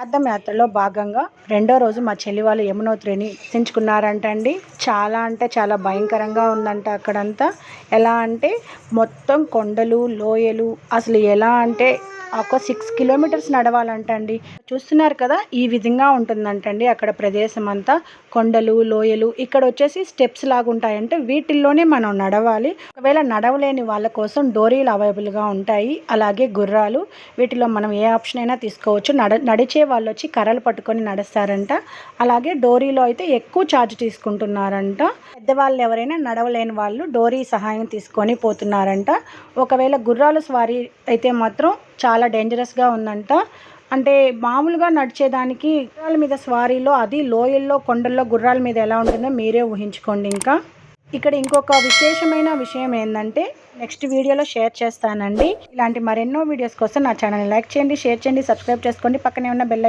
చార్ధామ్ యాత్రలో భాగంగా రెండో రోజు మా చెల్లి వాళ్ళు యమునోత్రిని దర్శించుకున్నారంట అండి. చాలా అంటే చాలా భయంకరంగా ఉందంట అక్కడంతా. ఎలా అంటే మొత్తం కొండలు, లోయలు, అసలు ఎలా అంటే ఒక 6 కిలోమీటర్స్ నడవాలంట అండి. చూస్తున్నారు కదా, ఈ విధంగా ఉంటుందంటండి అక్కడ ప్రదేశం అంతా. కొండలు, లోయలు, ఇక్కడ వచ్చేసి స్టెప్స్ లాగా ఉంటాయంటే వీటిల్లోనే మనం నడవాలి. ఒకవేళ నడవలేని వాళ్ళ కోసం డోరీలు అవైలబుల్గా ఉంటాయి, అలాగే గుర్రాలు. వీటిలో మనం ఏ ఆప్షన్ అయినా తీసుకోవచ్చు. నడిచే వాళ్ళు వచ్చి కర్రలు పట్టుకొని నడుస్తారంట. అలాగే డోరీలో అయితే ఎక్కువ ఛార్జ్ తీసుకుంటున్నారంట. పెద్దవాళ్ళు ఎవరైనా నడవలేని వాళ్ళు డోరీ సహాయం తీసుకొని పోతున్నారంట. ఒకవేళ గుర్రాల స్వారీ అయితే మాత్రం చాలా డేంజరస్గా ఉందంట. అంటే మామూలుగా నడిచేదానికి గుర్రాల మీద స్వారీలో, అది లోయల్లో కొండల్లో గుర్రాల మీద ఎలా ఉంటుందో మీరే ఊహించుకోండి. ఇంకా ఇక్కడ ఇంకొక విశేషమైన విషయం ఏంటంటే నెక్స్ట్ వీడియోలో షేర్ చేస్తానండి. ఇలాంటి మరెన్నో వీడియోస్ కోసం నా ఛానల్ని లైక్ చేయండి, షేర్ చేయండి, సబ్స్క్రైబ్ చేసుకోండి. పక్కనే ఉన్న బెల్